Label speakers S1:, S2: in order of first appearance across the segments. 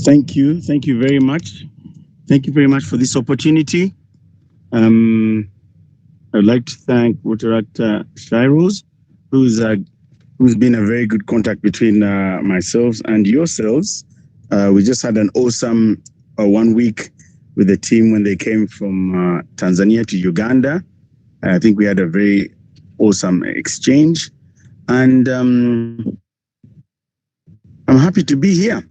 S1: Thank you. Thank you very much. Thank you very much for this opportunity. Um, I'd like to thank Rotaract Shiros, who's uh, who's been a very good contact between myself and yourselves. We just had an awesome 1 week with the team when they came from Tanzania to Uganda. I think we had a very awesome exchange, and I'm happy to be here.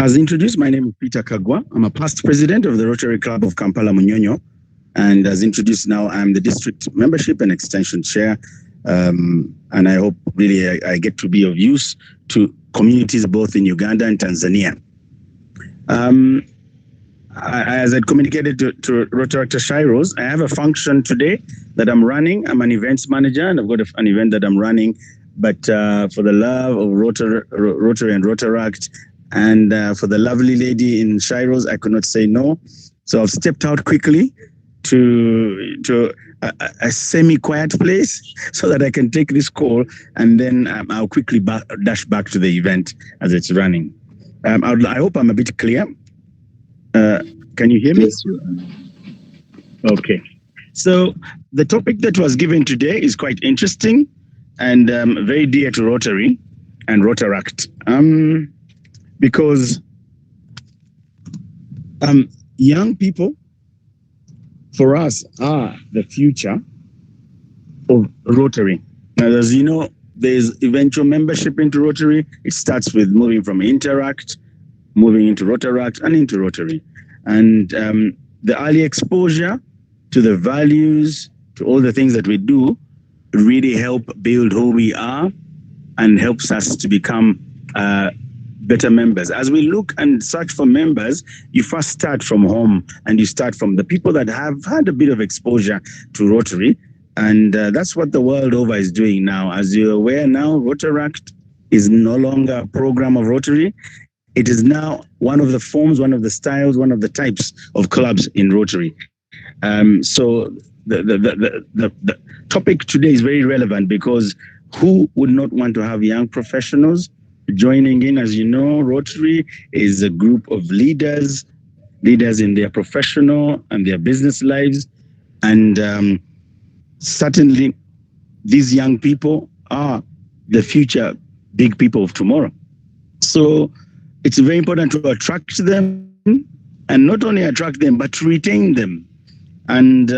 S1: As introduced, my name is Peter Kagwa. I'm a past president of the Rotary Club of Kampala Munyonyo. And as introduced now, I'm the district membership and extension chair. And I hope really I get to be of use to communities both in Uganda and Tanzania. As I communicated to Rotaract Shiros, I have a function today that I'm running. I'm an events manager and I've got an event that I'm running. But for the love of Rotary and Rotaract, and for the lovely lady in Shiros, I could not say no. So I've stepped out quickly to a semi-quiet place so that I can take this call, and then I'll quickly dash back to the event as it's running. I hope I'm a bit clear. Can you hear me?
S2: Yes, you are.
S1: Okay. So the topic that was given today is quite interesting and very dear to Rotary and Rotaract. Because young people, for us, are the future of Rotary. Now, as you know, there's eventual membership into Rotary. It starts with moving from Interact, moving into Rotaract, and into Rotary. And the early exposure to the values, to all the things that we do, really help build who we are and helps us to become better members. As we look and search for members, you first start from home and you start from the people that have had a bit of exposure to Rotary. And that's what the world over is doing now. As you're aware now, Rotaract is no longer a program of Rotary. It is now one of the forms, one of the styles, one of the types of clubs in Rotary. So the topic today is very relevant because who would not want to have young professionals joining in? As you know, Rotary is a group of leaders in their professional and their business lives. And certainly these young people are the future big people of tomorrow. So it's very important to attract them, and not only attract them, but to retain them. And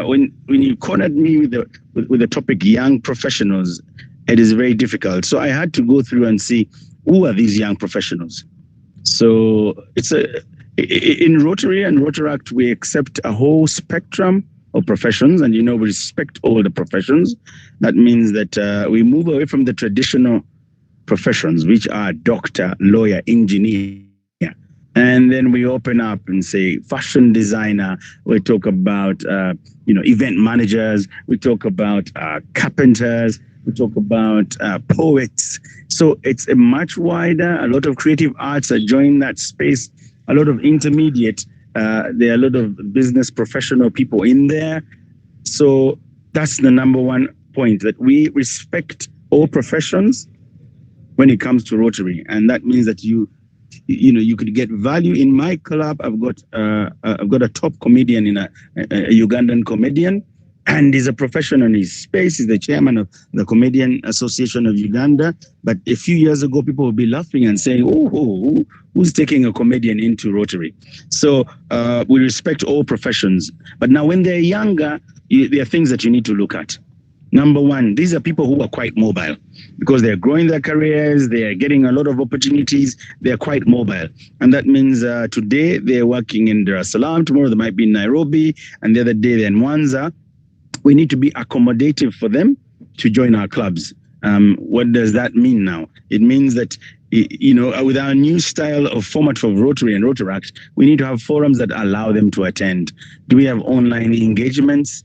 S1: when you cornered me with the topic young professionals, it is very difficult. So I had to go through and see who are these young professionals. So in Rotary and Rotaract, we accept a whole spectrum of professions, and we respect all the professions. That means that we move away from the traditional professions, which are doctor, lawyer, engineer. And then we open up and say fashion designer. We talk about event managers. We talk about carpenters. We talk about poets. So it's a much wider. A lot of creative arts are joining that space. A lot of intermediate. There are a lot of business professional people in there. So that's the number one point, that we respect all professions when it comes to Rotary, and that means that you could get value in my club. I've got a top comedian in a Ugandan comedian, and he's a professional in his space. He's the chairman of the Comedian Association of Uganda. But a few years ago, people would be laughing and saying, "Oh, who's taking a comedian into Rotary?" So we respect all professions. But now, when they're younger, there are things that you need to look at. Number one, these are people who are quite mobile because they're growing their careers, they are getting a lot of opportunities, they're quite mobile. And that means today they're working in Dar es Salaam, tomorrow they might be in Nairobi, and the other day they're in Mwanza. We need to be accommodative for them to join our clubs. What does that mean now? It means that, with our new style of format for Rotary and Rotaract, we need to have forums that allow them to attend. Do we have online engagements?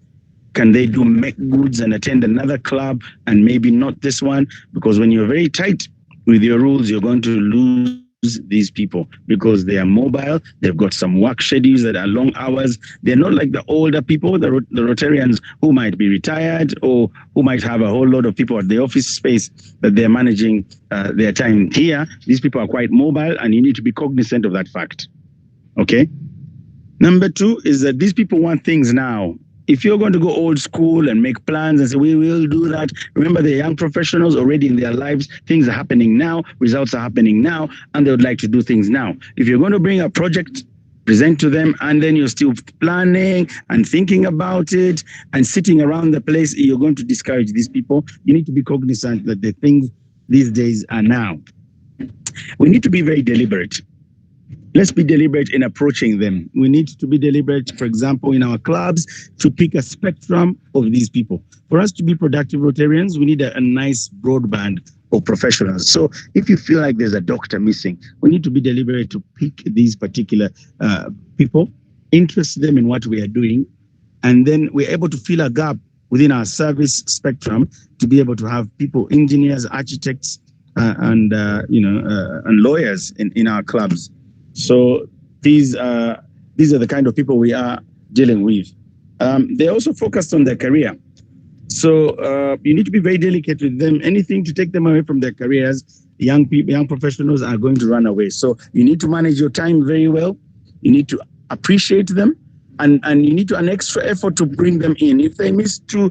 S1: Can they do make goods and attend another club and maybe not this one? Because when you're very tight with your rules, you're going to lose lose these people because they are mobile. They've got some work schedules that are long hours. They're not like the older people, the Rotarians who might be retired or who might have a whole lot of people at the office space that they're managing their time. Here, these people are quite mobile, and you need to be cognizant of that fact. Okay? Number two is that these people want things now. If you're going to go old school and make plans and say, we will do that, remember the young professionals already in their lives, things are happening now, results are happening now, and they would like to do things now. If you're going to bring a project, present to them, and then you're still planning and thinking about it and sitting around the place, you're going to discourage these people. You need to be cognizant that the things these days are now. We need to be very deliberate. Let's be deliberate in approaching them. We need to be deliberate, for example, in our clubs, to pick a spectrum of these people. For us to be productive Rotarians, we need a nice broadband of professionals. So if you feel like there's a doctor missing, we need to be deliberate to pick these particular people, interest them in what we are doing, and then we're able to fill a gap within our service spectrum to be able to have people, engineers, architects, and lawyers in our clubs. So these are the kind of people we are dealing with. They're also focused on their career. So you need to be very delicate with them. Anything to take them away from their careers, young people, young professionals are going to run away. So you need to manage your time very well. You need to appreciate them, and you need to an extra effort to bring them in. If they miss 2-3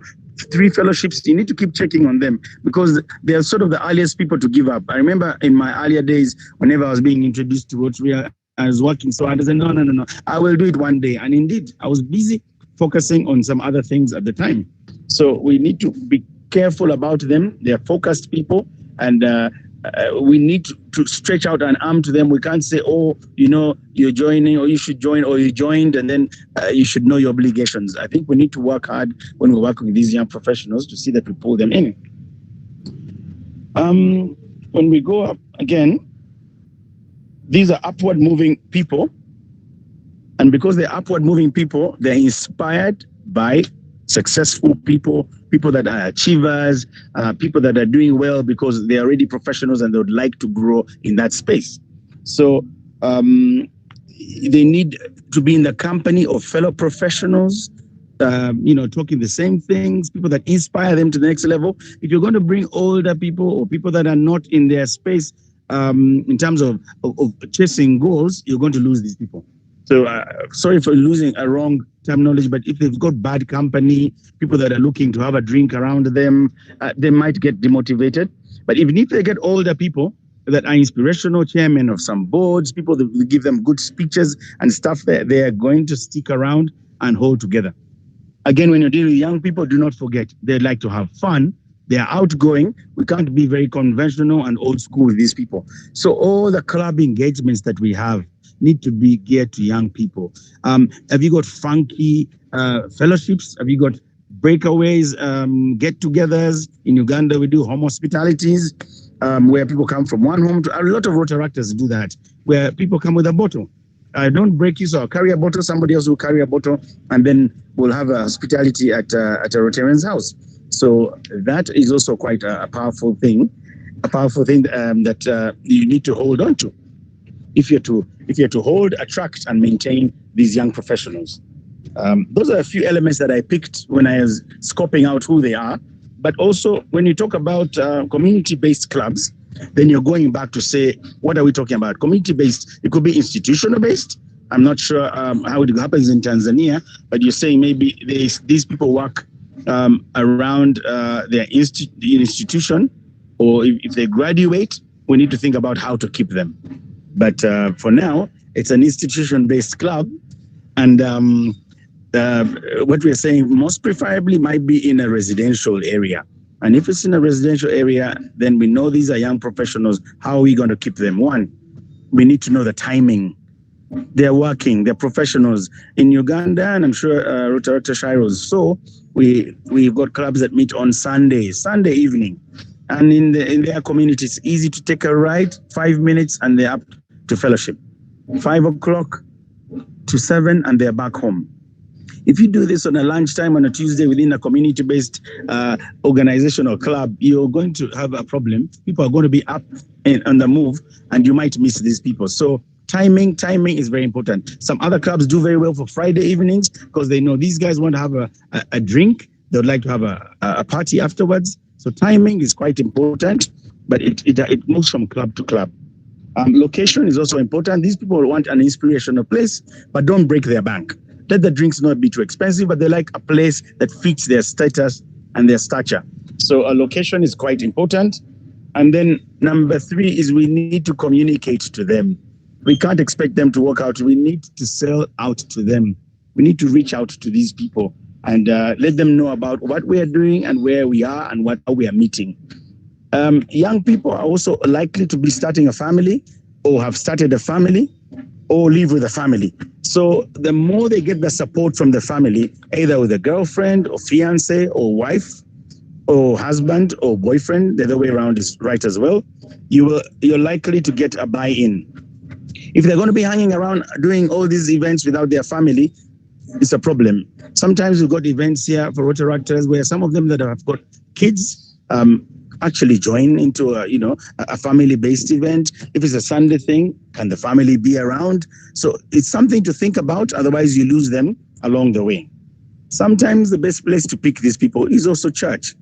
S1: fellowships, you need to keep checking on them because they are sort of the earliest people to give up. I remember in my earlier days, whenever I was being introduced to Rotary, I was working so hard. I said, no, I will do it one day. And indeed, I was busy focusing on some other things at the time. So we need to be careful about them. They are focused people, and we need to stretch out an arm to them. We can't say, you're joining, or you should join, or you joined, and then you should know your obligations. I think we need to work hard when we're working with these young professionals to see that we pull them in. When we go up again, these are upward moving people. And because they're upward moving people, they're inspired by successful people, people that are achievers, people that are doing well because they're already professionals and they would like to grow in that space. So they need to be in the company of fellow professionals, talking the same things, people that inspire them to the next level. If you're going to bring older people or people that are not in their space in terms of chasing goals, you're going to lose these people. So sorry for using a wrong terminology, but if they've got bad company, people that are looking to have a drink around them, they might get demotivated. But even if they get older people that are inspirational, chairmen of some boards, people that will give them good speeches and stuff, they are going to stick around and hold together. Again, when you're dealing with young people, do not forget, they like to have fun. They are outgoing. We can't be very conventional and old school with these people. So all the club engagements that we have need to be geared to young people. Have you got funky fellowships? Have you got breakaways, get-togethers? In Uganda, we do home hospitalities, where people come from one home to... A lot of Rotaractors do that, where people come with a bottle. Don't break you, so I'll carry a bottle, somebody else will carry a bottle, and then we'll have a hospitality at a Rotarian's house. So that is also quite a powerful thing, that you need to hold on to if you're to hold, attract, and maintain these young professionals. Those are a few elements that I picked when I was scoping out who they are. But also, when you talk about community-based clubs, then you're going back to say, what are we talking about? Community-based, it could be institutional-based. I'm not sure how it happens in Tanzania, but you're saying maybe these people work around their institution, or if they graduate, we need to think about how to keep them. But for now, it's an institution-based club, and what we're saying most preferably might be in a residential area. And if it's in a residential area, then we know these are young professionals. How are we going to keep them? One, we need to know the timing. They're working, they're professionals. In Uganda, and I'm sure Rotaract Shiros, so we've got clubs that meet on Sunday evening. And in their community, it's easy to take a ride, 5 minutes, and they're up to fellowship. 5 o'clock to 7, and they're back home. If you do this on a lunchtime on a Tuesday within a community-based organization or club, you're going to have a problem. People are going to be up and on the move, and you might miss these people. So timing is very important. Some other clubs do very well for Friday evenings because they know these guys want to have a drink. They would like to have a party afterwards. So timing is quite important, but it moves from club to club. Location is also important. These people want an inspirational place, but don't break their bank. Let the drinks not be too expensive, but they like a place that fits their status and their stature. So a location is quite important. And then number 3 is we need to communicate to them. We can't expect them to walk out. We need to sell out to them. We need to reach out to these people and let them know about what we are doing and where we are and what we are meeting. Young people are also likely to be starting a family or have started a family or live with a family. So the more they get the support from the family, either with a girlfriend or fiance or wife or husband or boyfriend, the other way around is right as well, you're likely to get a buy-in. If they're going to be hanging around doing all these events without their family, it's a problem. Sometimes we've got events here for Rotaractors where some of them that have got kids actually join into a family-based event. If it's a Sunday thing, can the family be around? So it's something to think about. Otherwise, you lose them along the way. Sometimes the best place to pick these people is also church.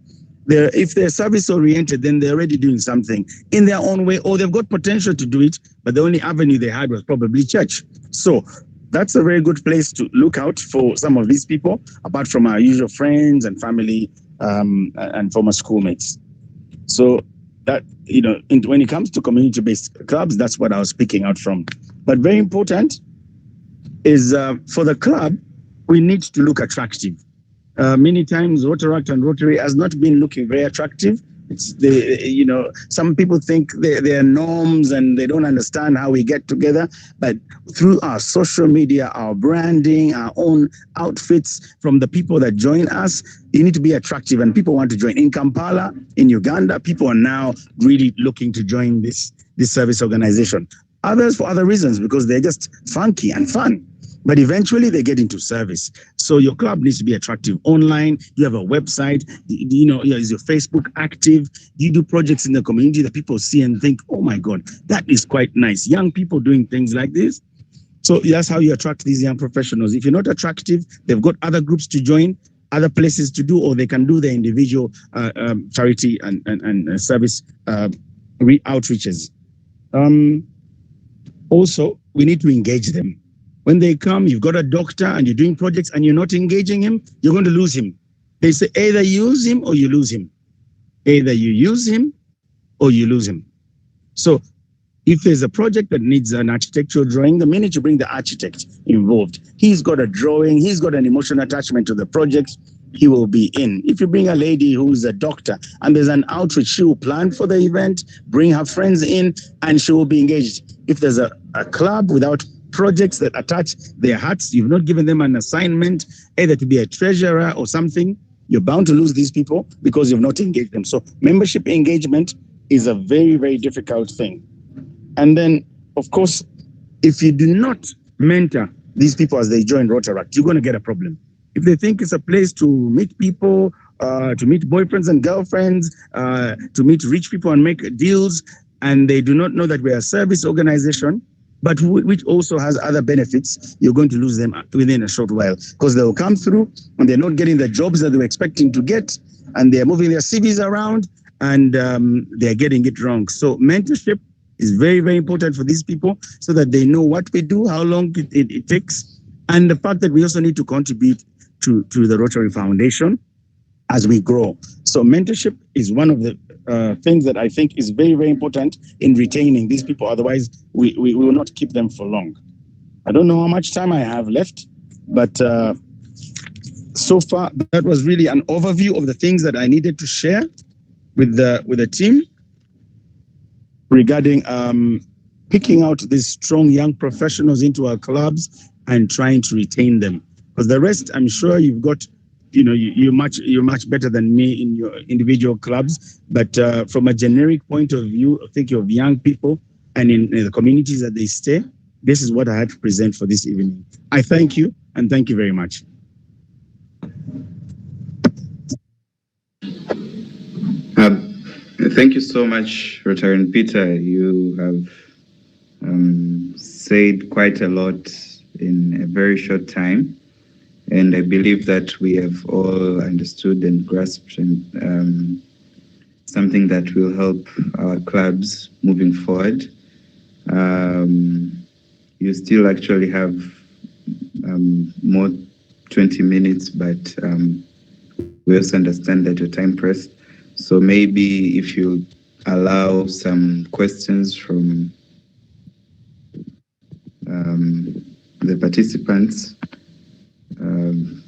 S1: If they're service-oriented, then they're already doing something in their own way, or they've got potential to do it, but the only avenue they had was probably church. So that's a very good place to look out for some of these people, apart from our usual friends and family and former schoolmates. So that, when it comes to community-based clubs, that's what I was picking out from. But very important is for the club, we need to look attractive. Many times Rotaract and Rotary has not been looking very attractive. Some people think they're norms and they don't understand how we get together. But through our social media, our branding, our own outfits from the people that join us, you need to be attractive and people want to join. In Kampala, in Uganda, people are now really looking to join this service organization. Others for other reasons, because they're just funky and fun. But eventually they get into service. So your club needs to be attractive. Online, you have a website, is your Facebook active? You do projects in the community that people see and think, oh my God, that is quite nice. Young people doing things like this. So that's how you attract these young professionals. If you're not attractive, they've got other groups to join, other places to do, or they can do their individual charity and service outreaches. Also, we need to engage them. When they come, you've got a doctor and you're doing projects and you're not engaging him, you're going to lose him. They say either use him or you lose him. Either you use him or you lose him. So if there's a project that needs an architectural drawing, the minute you bring the architect involved, he's got a drawing, he's got an emotional attachment to the project, he will be in. If you bring a lady who's a doctor and there's an outreach, she will plan for the event, bring her friends in, and she will be engaged. If there's a club without projects that attach their hearts, you've not given them an assignment, either to be a treasurer or something, you're bound to lose these people because you've not engaged them. So membership engagement is a very, very difficult thing. And then, of course, if you do not mentor these people as they join Rotaract, you're going to get a problem. If they think it's a place to meet people, to meet boyfriends and girlfriends, to meet rich people and make deals, and they do not know that we're a service organization, but which also has other benefits, you're going to lose them within a short while because they'll come through and they're not getting the jobs that they were expecting to get, and they're moving their CVs around and they're getting it wrong. So mentorship is very, very important for these people so that they know what we do, how long it takes, and the fact that we also need to contribute to the Rotary Foundation as we grow. So mentorship is one of the things that I think is very, very important in retaining these people. Otherwise, we will not keep them for long. I don't know how much time I have left, but so far, that was really an overview of the things that I needed to share with the team regarding picking out these strong young professionals into our clubs and trying to retain them. Because the rest, I'm sure you've got, you're much better than me in your individual clubs. But from a generic point of view, thinking of young people and in the communities that they stay, this is what I had to present for this evening. I thank you, and thank you very much.
S3: Thank you so much, Rotaract Peter. You have said quite a lot in a very short time, and I believe that we have all understood and grasped and something that will help our clubs moving forward. You still actually have more 20 minutes, but we also understand that your time pressed. So maybe if you allow some questions from the participants, um,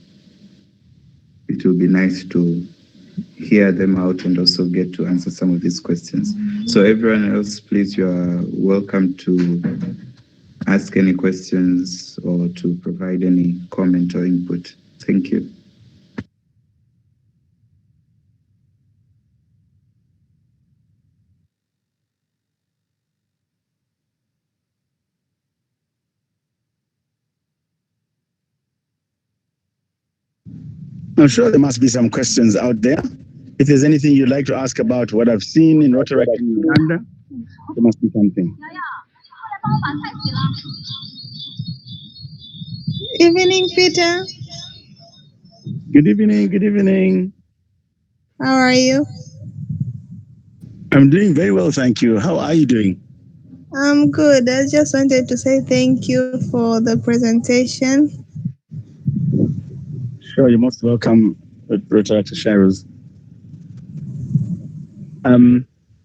S3: it will be nice to hear them out and also get to answer some of these questions. So everyone else, please, you are welcome to ask any questions or to provide any comment or input. Thank you.
S1: I'm sure there must be some questions out there. If there's anything you'd like to ask about what I've seen in Rotaract in Uganda, there must be something.
S4: Evening, Peter.
S1: Good evening. Good evening.
S4: How are you?
S1: I'm doing very well, thank you. How are you doing?
S4: I'm good. I just wanted to say thank you for the presentation.
S1: Sure, you're most welcome, Rotaract Sharos.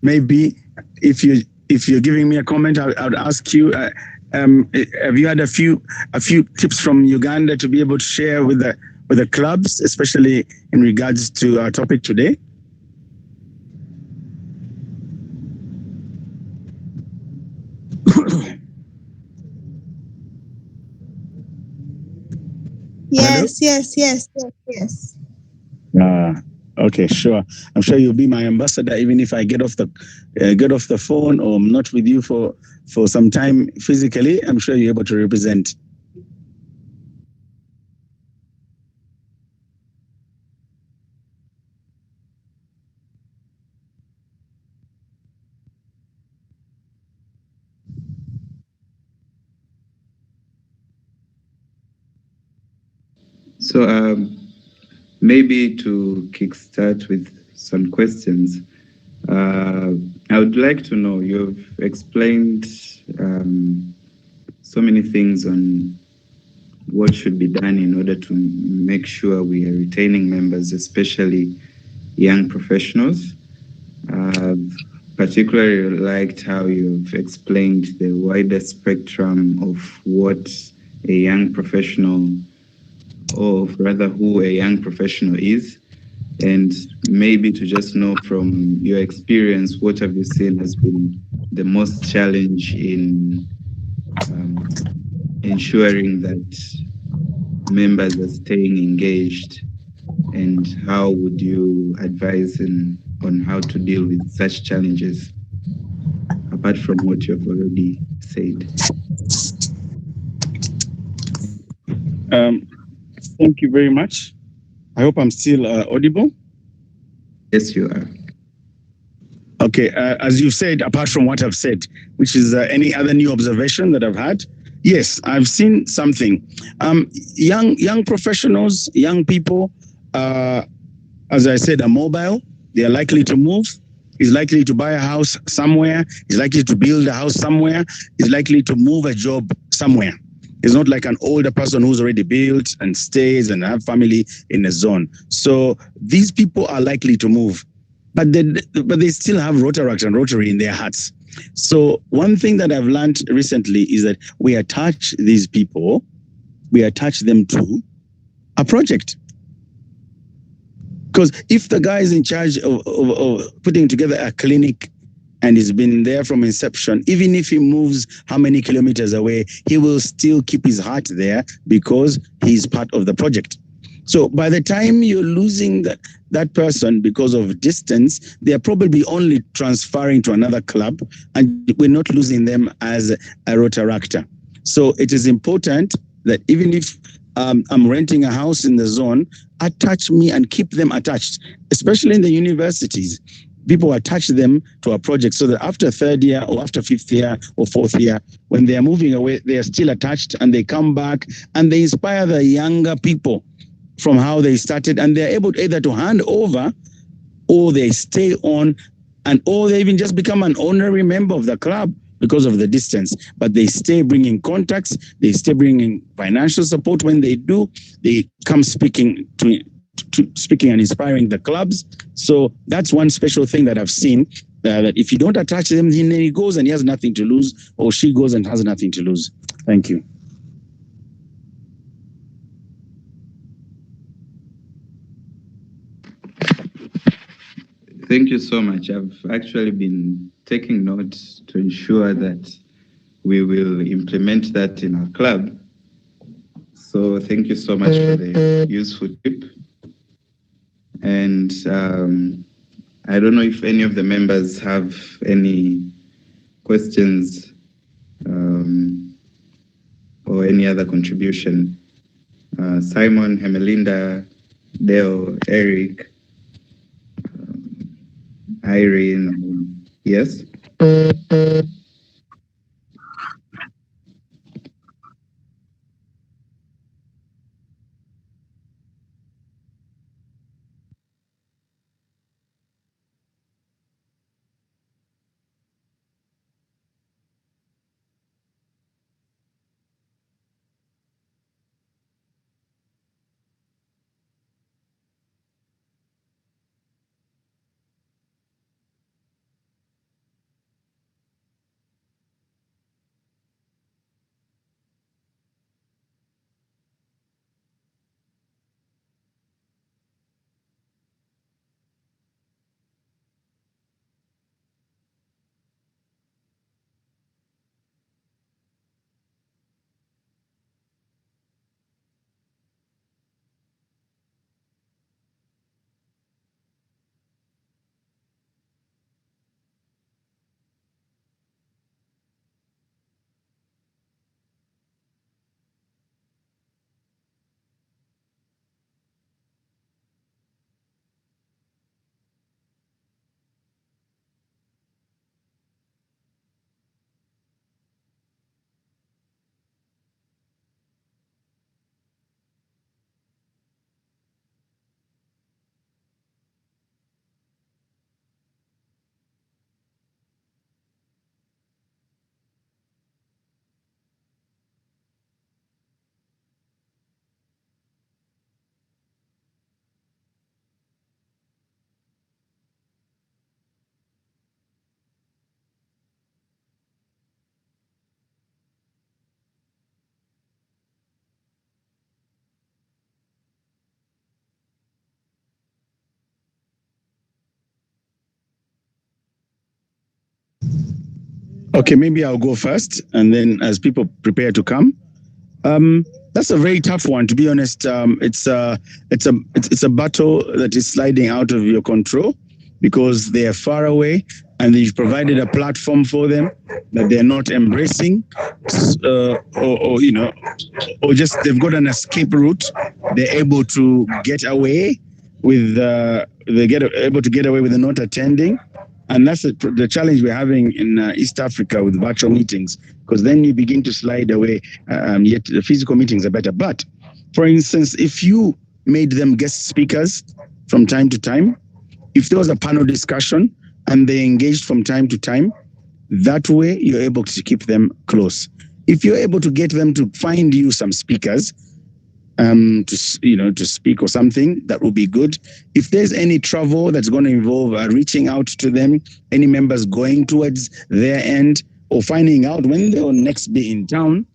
S1: Maybe if you're giving me a comment, I would ask you. Have you had a few tips from Uganda to be able to share with the clubs, especially in regards to our topic today?
S4: Yes.
S1: Okay, sure. I'm sure you'll be my ambassador, even if I get off the phone or I'm not with you for some time physically. I'm sure you're able to represent.
S3: So maybe to kickstart with some questions, I would like to know, you've explained so many things on what should be done in order to make sure we are retaining members, especially young professionals. I've particularly liked how you've explained the wider spectrum of what a young professional, or rather who a young professional is, and maybe to just know from your experience, what have you seen has been the most challenge in ensuring that members are staying engaged, and how would you advise on how to deal with such challenges, apart from what you've already said?
S1: Thank you very much. I hope I'm still audible.
S3: Yes, you are.
S1: Okay, as you've said, apart from what I've said, which is any other new observation that I've had? Yes, I've seen something. Young professionals, young people, as I said, are mobile. They are likely to move. He's likely to buy a house somewhere. He's likely to build a house somewhere. He's likely to move a job somewhere. It's not like an older person who's already built and stays and have family in a zone. So these people are likely to move, but they still have Rotaract and Rotary in their hearts. So one thing that I've learned recently is that we attach these people, we attach them to a project. Because if the guy is in charge of putting together a clinic and he's been there from inception, even if he moves how many kilometers away, he will still keep his heart there because he's part of the project. So by the time you're losing that person because of distance, they're probably only transferring to another club, and we're not losing them as a Rotaractor. So it is important that even if I'm renting a house in the zone, attach me and keep them attached, especially in the universities. people attach them to a project so that after third year or after fifth year or fourth year, when they are moving away, they are still attached and they come back and they inspire the younger people from how they started, and they're able either to hand over or they stay on, and or they even just become an honorary member of the club because of the distance. But they stay bringing contacts, they stay bringing financial support. When they do, they come speaking to speaking and inspiring the clubs. So that's one special thing that I've seen. That if you don't attach them, then he goes and he has nothing to lose, or she goes and has nothing to lose. Thank you.
S3: Thank you so much. I've actually been taking notes to ensure that we will implement that in our club. So thank you so much for the useful tip. And I don't know if any of the members have any questions or any other contribution. Simon, Hemelinda, Dale, Eric, Irene, yes?
S1: Okay, maybe I'll go first, and then as people prepare to come. Um, that's a very tough one, to be honest. It's a battle that is sliding out of your control because they are far away, and you've provided a platform for them that they're not embracing, or or just they've got an escape route. They're able to get away with they get able to get away with not attending, and that's the challenge we're having in East Africa with virtual meetings, because then you begin to slide away. Yet the physical meetings are better. But for instance, if you made them guest speakers from time to time, if there was a panel discussion and they engaged from time to time, that way you're able to keep them close. If you're able to get them to find you some speakers, to speak or something, that will be good. If there's any travel that's going to involve reaching out to them, any members going towards their end or finding out when they'll next be in town,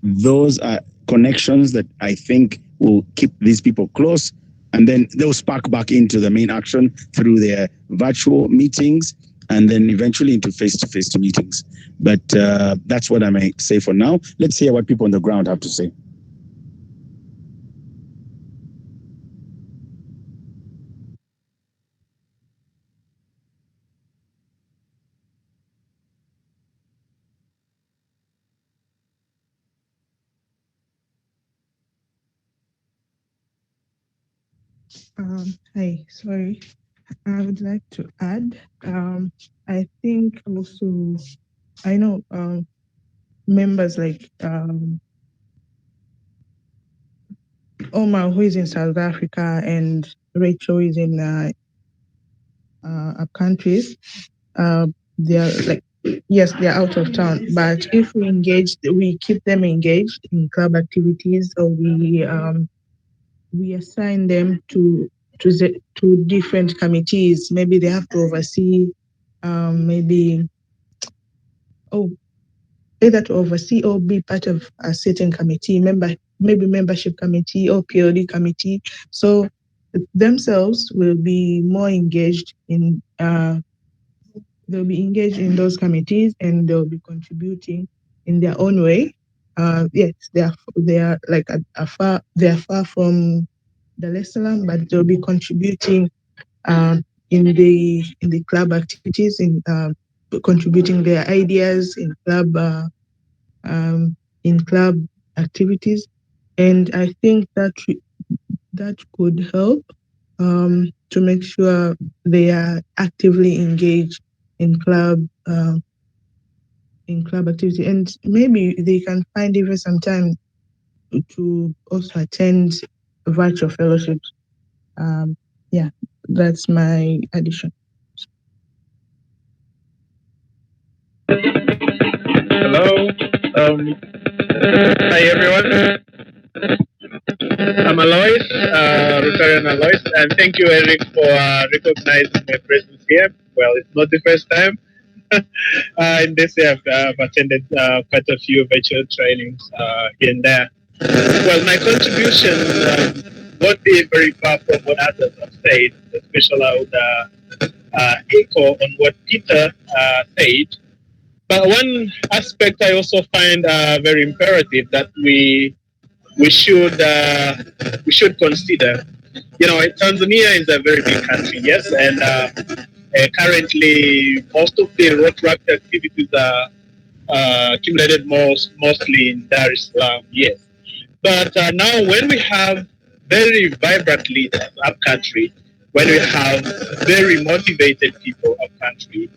S1: those are connections that I think will keep these people close, and then they'll spark back into the main action through their virtual meetings and then eventually into face-to-face meetings. But that's what I may say for now. Let's hear what people on the ground have to say.
S5: Hi, sorry. I would like to add, I think also, I know members like Omar, who is in South Africa, and Rachel is in our countries. They are like, yes, they are out of town, but if we keep them engaged in club activities, or we assign them to different committees. Maybe they have to oversee, maybe, oh, either to oversee or be part of a certain committee, maybe membership committee or POD committee. So themselves will be more engaged in they'll be engaged in those committees, and they'll be contributing in their own way. Yes, they are like they are far from Dar es Salaam, but they'll be contributing in the club activities, in contributing their ideas um, in club activities, and I think that could help to make sure they are actively engaged in club activity, and maybe they can find even some time to also attend virtual fellowships. Yeah, that's my addition.
S2: Hello. Hi everyone. I'm Alois, Rotarian Alois, and thank you, Eric, for recognizing my presence here. Well, it's not the first time. In this year, I've attended quite a few virtual trainings here and there. Well, my contribution won't be very far from what others have said, especially I would echo on what Peter said. But one aspect I also find very imperative that we should consider. You know, Tanzania is a very big country, yes, and currently most of the Rotaract activities are accumulated mostly in Dar es Salaam, yes. But now, when we have very vibrant leaders up country, when we have very motivated people up country,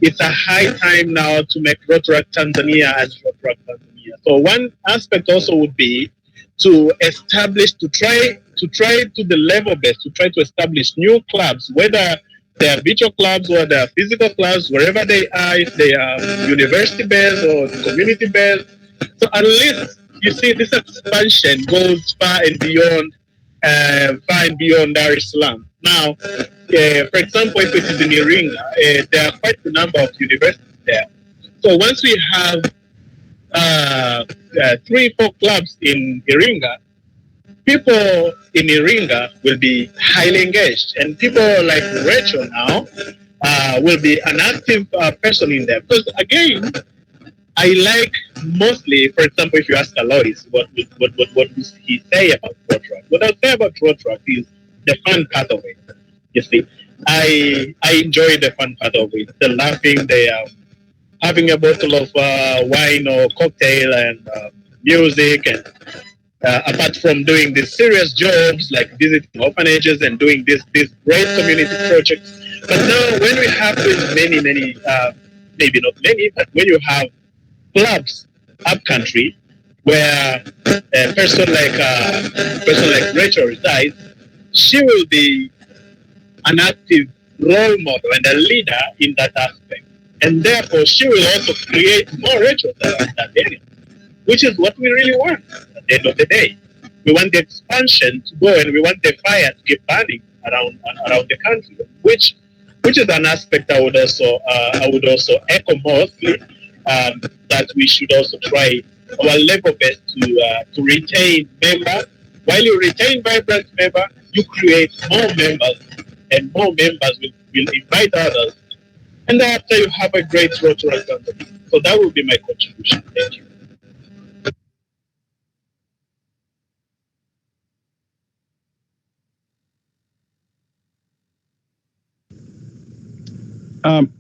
S2: it's a high time now to make Rotaract Tanzania as Rotaract Tanzania. So one aspect also would be to establish, to try to the level best, to try to establish new clubs, whether they are virtual clubs or they are physical clubs, wherever they are, if they are university based or community based. So at least you see this expansion goes far and beyond Dar es Salaam. Now, for example, if it is in Iringa, there are quite a number of universities there. So once we have 3, 4 clubs in Iringa, people in Iringa will be highly engaged, and people like Rachel now will be an active person in there. Because again, I like mostly, for example, if you ask Alois what does he say about Rotaract? What I say about Rotaract is the fun part of it. You see, I enjoy the fun part of it, the laughing, the having a bottle of wine or cocktail and music, and apart from doing these serious jobs like visiting orphanages and doing these great community projects. But now, when we have these many, maybe not many, but when you have clubs up country where a person like Rachel resides, she will be an active role model and a leader in that aspect. And therefore, she will also create more Rachels around that area, which is what we really want at the end of the day. We want the expansion to go, and we want the fire to keep burning around the country, which is an aspect I would also echo mostly, that we should also try our level best to retain members. While you retain vibrant members, you create more members, and more members will invite others. And after you have a great Rotaract company. So that will be my contribution. Thank you.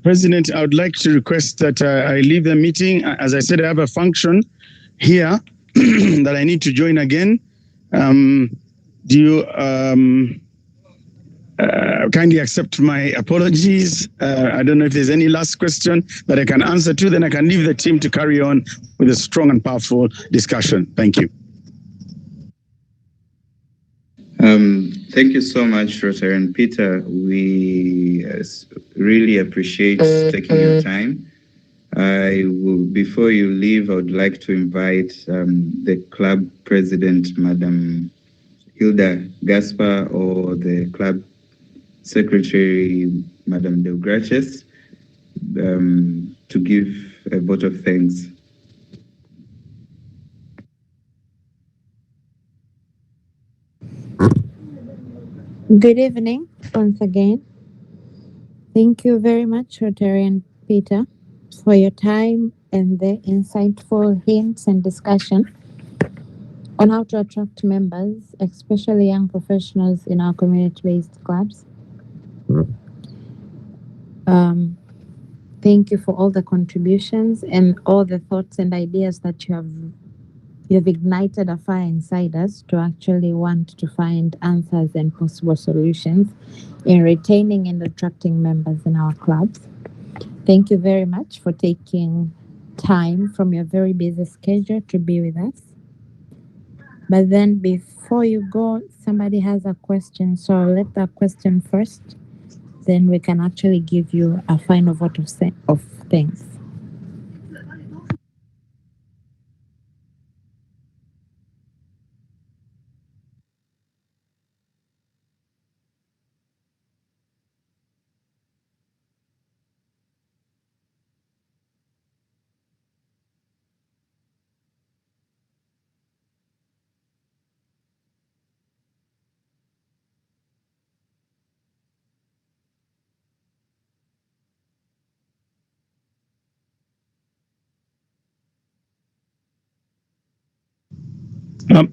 S1: President, I would like to request that I leave the meeting. As I said, I have a function here that I need to join again. Do you kindly accept my apologies. I don't know if there's any last question that I can answer to, then I can leave the team to carry on with a strong and powerful discussion. Thank you.
S3: Thank you so much, Rotaract Peter. We really appreciate taking your time. Before you leave, I would like to invite the club president, Madam Hilda Gaspar, or the club secretary, Madam Del Gracias, to give a vote of thanks.
S6: Good evening once again. Thank you very much, Rotarian Peter, for your time and the insightful hints and discussion on how to attract members, especially young professionals in our community-based clubs. Thank you for all the contributions and all the thoughts and ideas that you've ignited a fire inside us to actually want to find answers and possible solutions in retaining and attracting members in our clubs. Thank you very much for taking time from your very busy schedule to be with us. But then before you go, somebody has a question, so I'll let that question first. Then we can actually give you a final vote of thanks.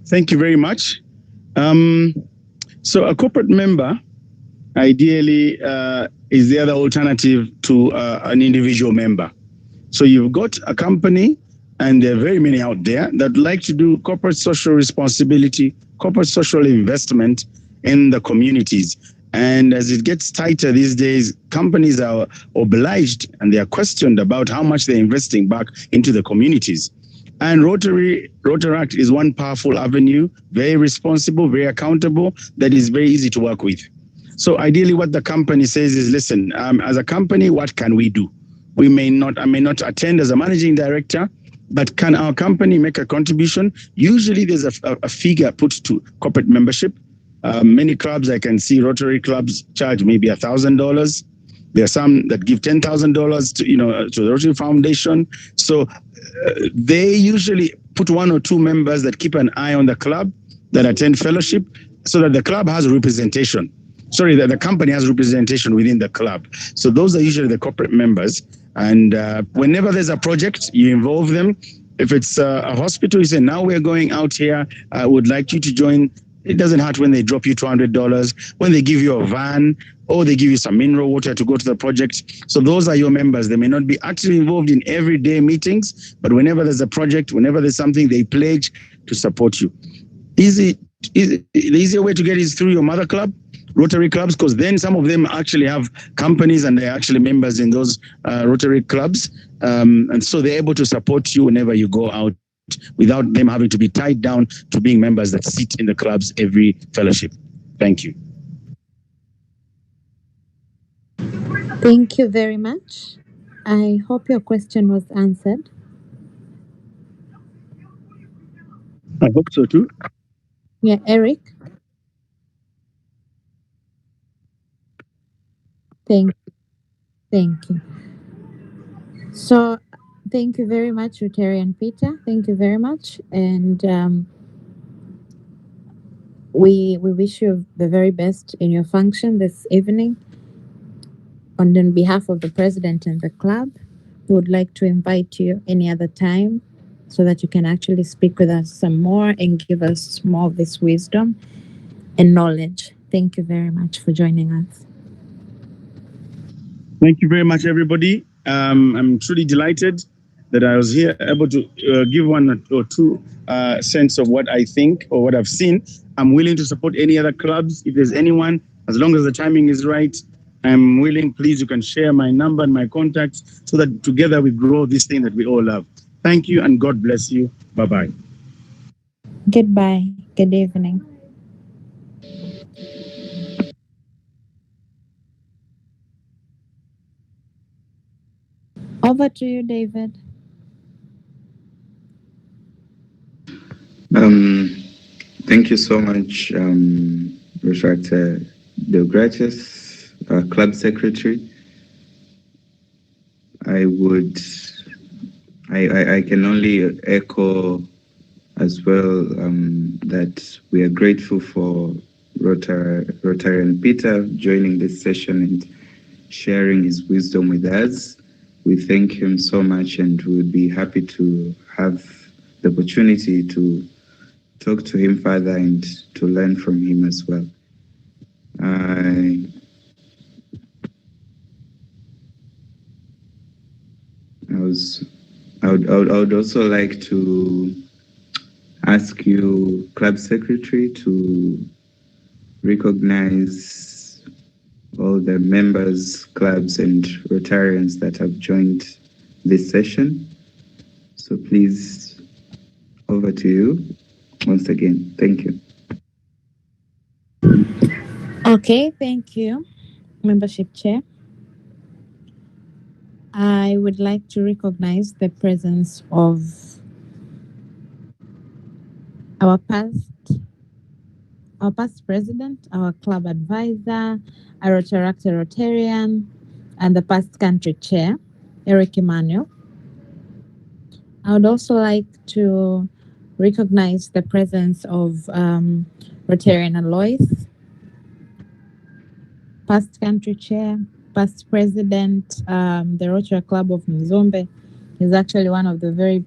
S1: Thank you very much. So a corporate member ideally is the other alternative to an individual member. So you've got a company, and there are very many out there that like to do corporate social responsibility, corporate social investment in the communities. And as it gets tighter these days, companies are obliged and they are questioned about how much they're investing back into the communities. And Rotaract is one powerful avenue, very responsible, very accountable, that is very easy to work with. So ideally what the company says is, listen, as a company, what can we do? I may not attend as a managing director, but can our company make a contribution? Usually there's a figure put to corporate membership. Many clubs, I can see Rotary clubs charge maybe $1,000. There are some that give $10,000 to the Rotary Foundation. So they usually put one or two members that keep an eye on the club, that attend fellowship, so that the club has representation. That the company has representation within the club. So those are usually the corporate members. And whenever there's a project, you involve them. If it's a hospital, you say, now we're going out here, I would like you to join. It doesn't hurt when they drop you $200, when they give you a van, or they give you some mineral water to go to the project. So those are your members. They may not be actively involved in everyday meetings, but whenever there's a project, whenever there's something, they pledge to support you. The easier way to get is through your mother club, Rotary clubs, because then some of them actually have companies and they're actually members in those Rotary clubs. And so they're able to support you whenever you go out without them having to be tied down to being members that sit in the clubs every fellowship. Thank you.
S6: Thank you very much. I hope your question was answered.
S1: I hope so too.
S6: Yeah, Eric. Thank you. So, thank you very much, Rotarian Peter. Thank you very much, and we wish you the very best in your function this evening. And on behalf of the president and the club, we would like to invite you any other time so that you can actually speak with us some more and give us more of this wisdom and knowledge. Thank you very much for joining us.
S1: Thank you very much, everybody. I'm truly delighted that I was here able to give one or two sense of what I think or what I've seen. I'm willing to support any other clubs. If there's anyone As long as the timing is right, I'm willing. Please, you can share my number and my contacts so that together we grow this thing that we all love. Thank you and God bless you. Bye bye.
S6: Goodbye. Good evening. Over to you, David.
S3: Thank you so much, Rotaract Del Gratis, Club Secretary. I would, I can only echo as well that we are grateful for Rotarian Peter joining this session and sharing his wisdom with us. We thank him so much and we would be happy to have the opportunity to talk to him further and to learn from him as well. I would also like to ask you, Club Secretary, to recognize all the members, clubs, and Rotarians that have joined this session. So please, over to you once again. Thank you.
S6: Okay, thank you, Membership Chair. I would like to recognize the presence of our past president, our club advisor, a Rotaract Rotarian, and the past country chair, Eric Emmanuel. I would also like to recognize the presence of Rotarian Alois, past country chair, past president, the Rotary Club of Mzombe. He's actually one of the very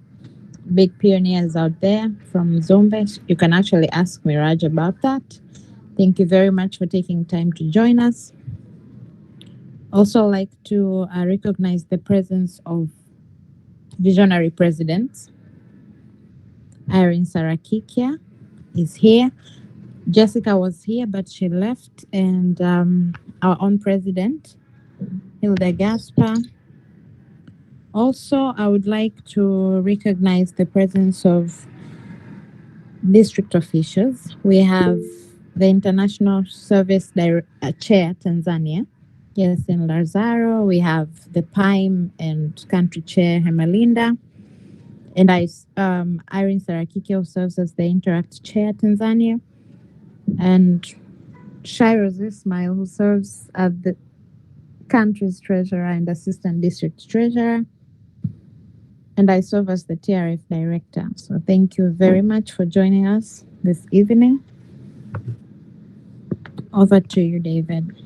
S6: big pioneers out there from Mzombe. You can actually ask Miraj about that. Thank you very much for taking time to join us. Also like to recognize the presence of visionary presidents. Irene Sarakikia is here. Jessica was here, but she left. And our own president, Hilda Gaspar. Also, I would like to recognize the presence of district officials. We have the International Service Chair, Tanzania, Yasin Lazaro. We have the PIME and Country Chair, Hemalinda. And Irene Sarakiki, who serves as the Interact Chair, Tanzania. And Shiroz Ismail, who serves as the country's treasurer and assistant district treasurer. And I serve as the TRF director. So thank you very much for joining us this evening. Over to you, David.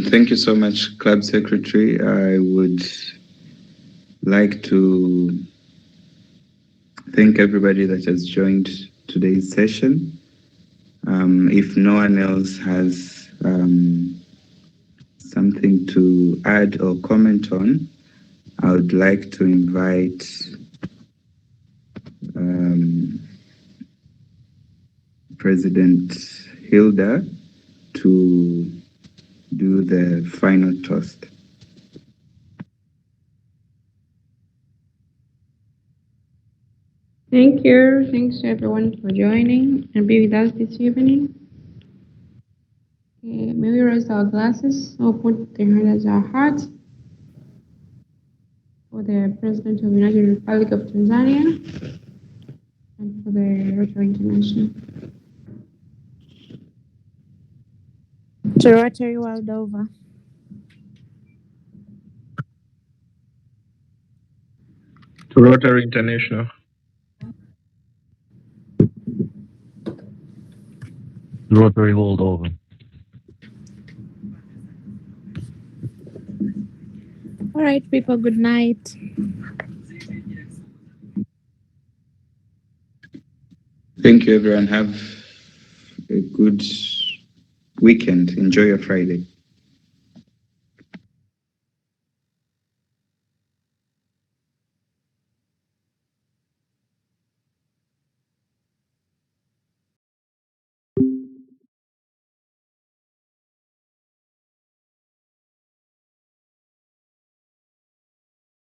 S3: Thank you so much, Club Secretary. I would like to thank everybody that has joined today's session. If no one else has something to add or comment on, I would like to invite President Hilda to do the final toast.
S7: Thank you. Thanks to everyone for joining and be with us this evening. May we raise our glasses or put the hand as our heart for the President of the United Republic of Tanzania and for the Rotary International.
S6: To Rotary World Over.
S2: To Rotary International.
S8: Rotary World Over.
S6: All right, people, good night.
S3: Thank you, everyone. Have a good weekend. Enjoy your Friday.